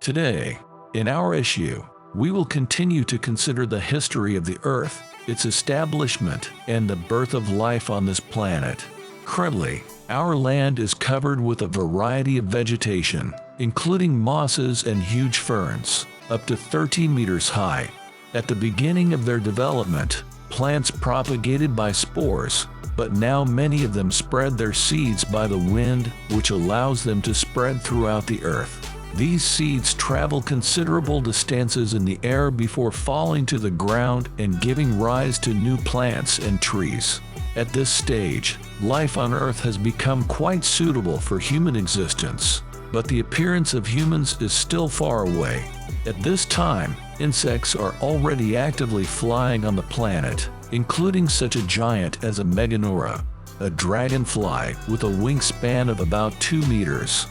Today, in our issue, we will continue to consider the history of the Earth, its establishment, and the birth of life on this planet. Currently, our land is covered with a variety of vegetation, including mosses and huge ferns, up to 13 meters high. At the beginning of their development, plants propagated by spores, but now many of them spread their seeds by the wind, which allows them to spread throughout the earth. These seeds travel considerable distances in the air before falling to the ground and giving rise to new plants and trees. At this stage, life on Earth has become quite suitable for human existence, but the appearance of humans is still far away. At this time, insects are already actively flying on the planet, including such a giant as a meganora, a dragonfly with a wingspan of about 2 meters.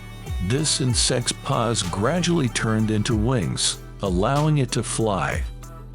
This insect's paws gradually turned into wings, allowing it to fly.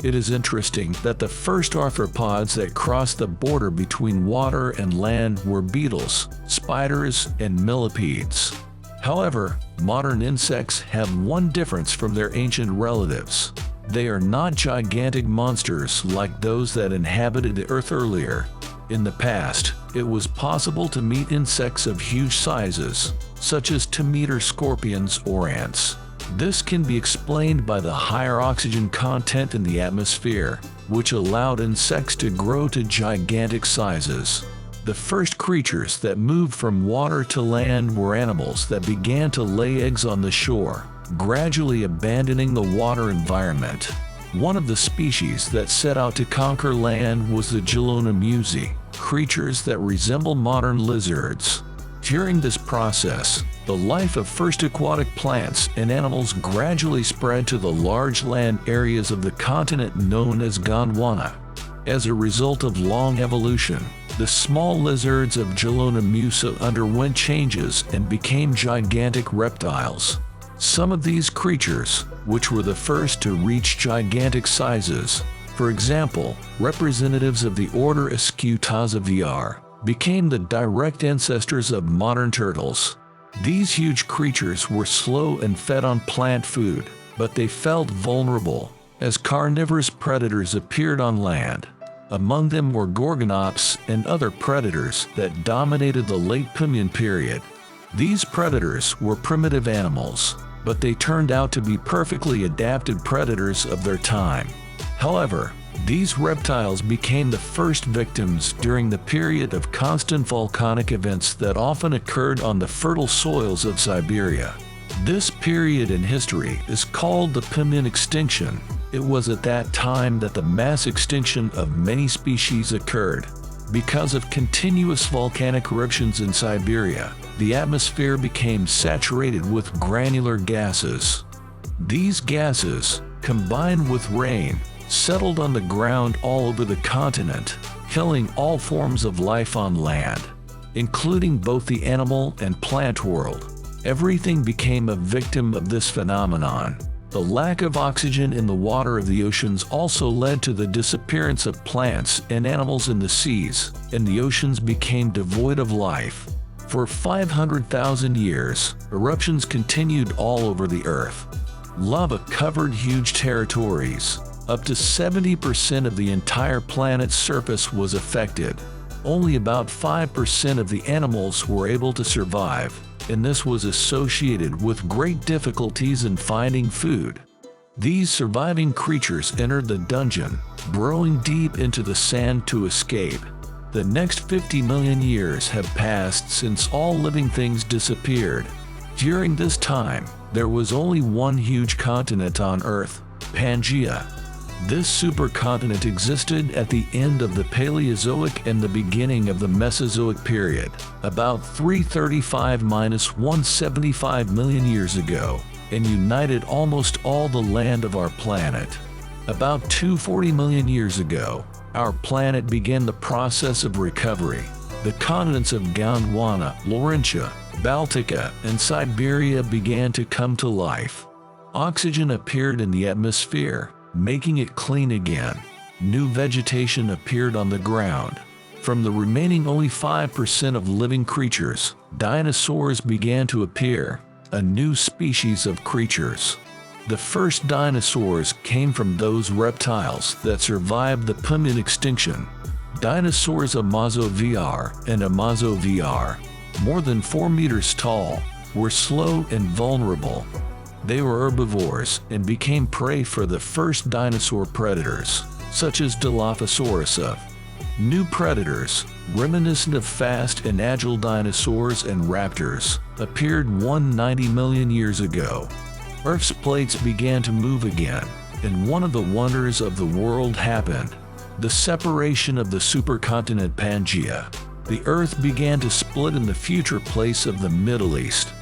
It is interesting that the first arthropods that crossed the border between water and land were beetles, spiders, and millipedes. However, modern insects have one difference from their ancient relatives. They are not gigantic monsters like those that inhabited the Earth earlier. In the past, it was possible to meet insects of huge sizes, such as 2-meter scorpions or ants. This can be explained by the higher oxygen content in the atmosphere, which allowed insects to grow to gigantic sizes. The first creatures that moved from water to land were animals that began to lay eggs on the shore, gradually abandoning the water environment. One of the species that set out to conquer land was the Gelonammusi, creatures that resemble modern lizards. During this process, the life of first aquatic plants and animals gradually spread to the large land areas of the continent known as Gondwana. As a result of long evolution, the small lizards of Gelonammusi underwent changes and became gigantic reptiles. Some of these creatures, which were the first to reach gigantic sizes, for example, representatives of the order Escutazaviar, became the direct ancestors of modern turtles. These huge creatures were slow and fed on plant food, but they felt vulnerable as carnivorous predators appeared on land. Among them were Gorgonops and other predators that dominated the late Permian period. These predators were primitive animals, but they turned out to be perfectly adapted predators of their time. However, these reptiles became the first victims during the period of constant volcanic events that often occurred on the fertile soils of Siberia. This period in history is called the Permian extinction. It was at that time that the mass extinction of many species occurred. Because of continuous volcanic eruptions in Siberia, the atmosphere became saturated with granular gases. These gases, combined with rain, settled on the ground all over the continent, killing all forms of life on land, including both the animal and plant world. Everything became a victim of this phenomenon. The lack of oxygen in the water of the oceans also led to the disappearance of plants and animals in the seas, and the oceans became devoid of life. For 500,000 years, eruptions continued all over the Earth. Lava covered huge territories. Up to 70% of the entire planet's surface was affected. Only about 5% of the animals were able to survive, and this was associated with great difficulties in finding food. These surviving creatures entered the dungeon, burrowing deep into the sand to escape. The next 50 million years have passed since all living things disappeared. During this time, there was only one huge continent on Earth, Pangaea. This supercontinent existed at the end of the Paleozoic and the beginning of the Mesozoic period, about 335–175 million years ago, and united almost all the land of our planet. About 240 million years ago, our planet began the process of recovery. The continents of Gondwana, Laurentia, Baltica, and Siberia began to come to life. Oxygen appeared in the atmosphere, making it clean again. New vegetation appeared on the ground. From the remaining only 5% of living creatures, dinosaurs began to appear, a new species of creatures. The first dinosaurs came from those reptiles that survived the Permian extinction. Dinosaurs Amazo-VR and Amazo-VR, more than 4 meters tall, were slow and vulnerable. They were herbivores and became prey for the first dinosaur predators, such as Dilophosaurus. New predators, reminiscent of fast and agile dinosaurs and raptors, appeared 190 million years ago. Earth's plates began to move again, and one of the wonders of the world happened: the separation of the supercontinent Pangaea. The Earth began to split in the future place of the Middle East.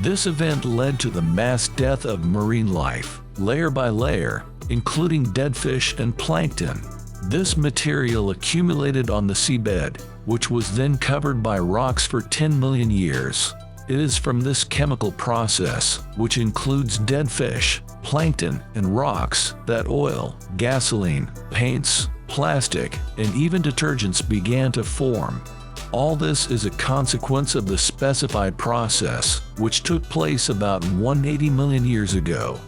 This event led to the mass death of marine life, layer by layer, including dead fish and plankton. This material accumulated on the seabed, which was then covered by rocks for 10 million years. It is from this chemical process, which includes dead fish, plankton, and rocks, that oil, gasoline, paints, plastic, and even detergents began to form. All this is a consequence of the specified process, which took place about 180 million years ago.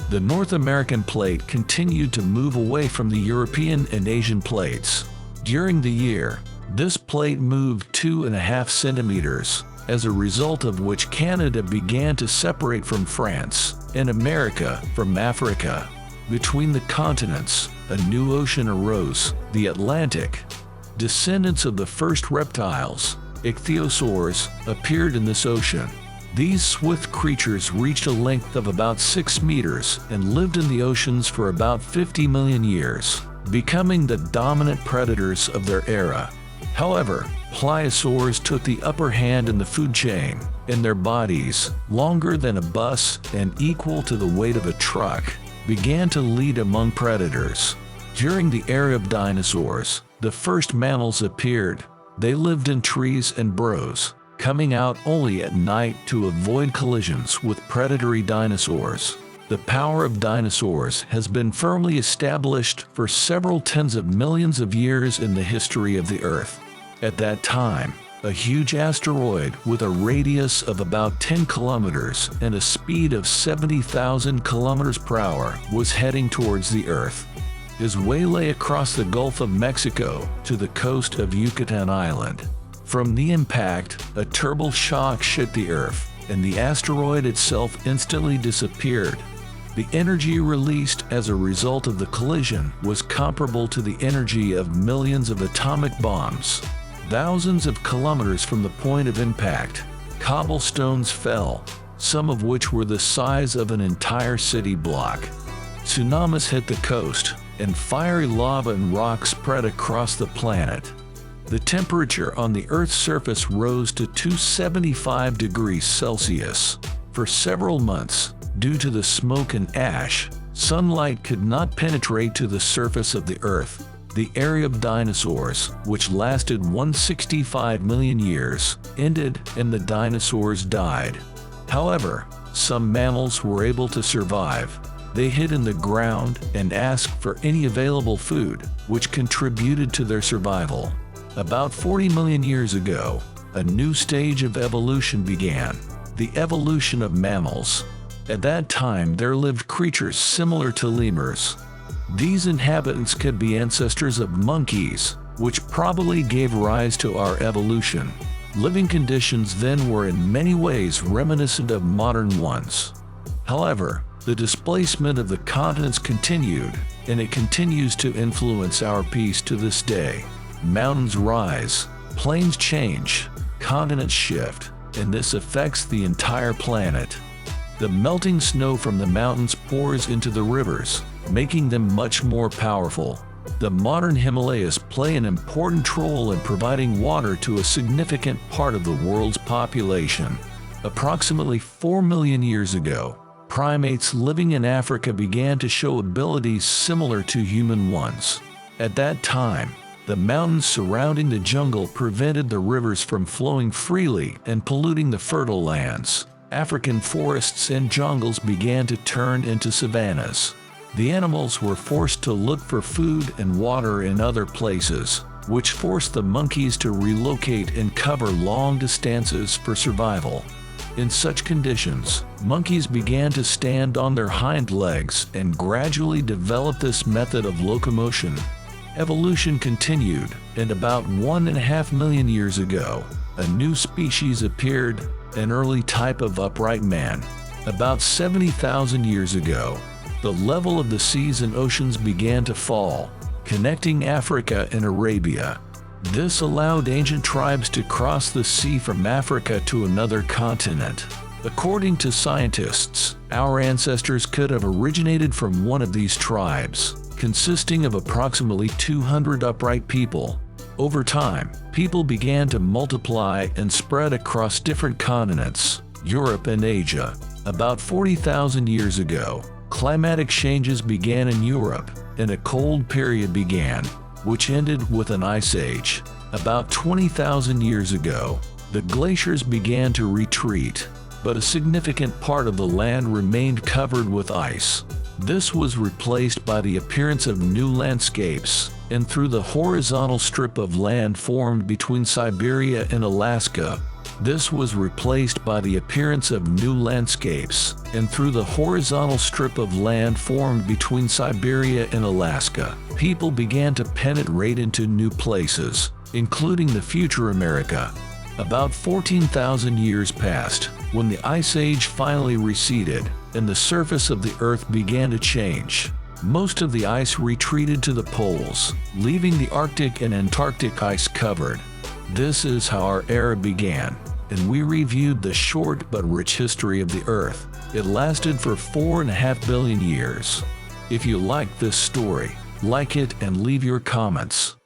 The North American plate continued to move away from the European and Asian plates. During the year, this plate moved 2.5 centimeters, as a result of which Canada began to separate from France, and America from Africa. Between the continents, a new ocean arose, the Atlantic. Descendants of the first reptiles, ichthyosaurs, appeared in this ocean. These swift creatures reached a length of about 6 meters and lived in the oceans for about 50 million years, becoming the dominant predators of their era. However, pliosaurs took the upper hand in the food chain, and their bodies, longer than a bus and equal to the weight of a truck, began to lead among predators. During the era of dinosaurs, the first mammals appeared. They lived in trees and burrows, coming out only at night to avoid collisions with predatory dinosaurs. The power of dinosaurs has been firmly established for several tens of millions of years in the history of the Earth. At that time, a huge asteroid with a radius of about 10 kilometers and a speed of 70,000 kilometers per hour was heading towards the Earth. His way lay across the Gulf of Mexico to the coast of Yucatan Island. From the impact, a terrible shock shook the Earth, and the asteroid itself instantly disappeared. The energy released as a result of the collision was comparable to the energy of millions of atomic bombs. Thousands of kilometers from the point of impact, cobblestones fell, some of which were the size of an entire city block. Tsunamis hit the coast, and fiery lava and rock spread across the planet. The temperature on the Earth's surface rose to 275 degrees Celsius. For several months, due to the smoke and ash, sunlight could not penetrate to the surface of the Earth. The era of dinosaurs, which lasted 165 million years, ended and the dinosaurs died. However, some mammals were able to survive. They hid in the ground and asked for any available food, which contributed to their survival. About 40 million years ago, a new stage of evolution began, the evolution of mammals. At that time, there lived creatures similar to lemurs. These inhabitants could be ancestors of monkeys, which probably gave rise to our evolution. Living conditions then were in many ways reminiscent of modern ones. However, the displacement of the continents continued, and it continues to influence our peace to this day. Mountains rise, plains change, continents shift, and this affects the entire planet. The melting snow from the mountains pours into the rivers, making them much more powerful. The modern Himalayas play an important role in providing water to a significant part of the world's population. Approximately 4 million years ago, primates living in Africa began to show abilities similar to human ones. At that time, the mountains surrounding the jungle prevented the rivers from flowing freely and polluting the fertile lands. African forests and jungles began to turn into savannas. The animals were forced to look for food and water in other places, which forced the monkeys to relocate and cover long distances for survival. In such conditions, monkeys began to stand on their hind legs and gradually develop this method of locomotion. Evolution continued, and about 1.5 million years ago, a new species appeared, an early type of upright man. About 70,000 years ago, the level of the seas and oceans began to fall, connecting Africa and Arabia. This allowed ancient tribes to cross the sea from Africa to another continent. According to scientists, our ancestors could have originated from one of these tribes, consisting of approximately 200 upright people. Over time, people began to multiply and spread across different continents, Europe and Asia. About 40,000 years ago, climatic changes began in Europe, and a cold period began, which ended with an ice age. About 20,000 years ago, the glaciers began to retreat, but a significant part of the land remained covered with ice. This was replaced by the appearance of new landscapes, and through the horizontal strip of land formed between Siberia and Alaska. This was replaced by the appearance of new landscapes, and through the horizontal strip of land formed between Siberia and Alaska, people began to penetrate into new places, including the future America. About 14,000 years passed, when the Ice Age finally receded, and the surface of the Earth began to change. Most of the ice retreated to the poles, leaving the Arctic and Antarctic ice covered. This is how our era began, and we reviewed the short but rich history of the Earth. It lasted for 4.5 billion years. If you like this story, like it and leave your comments.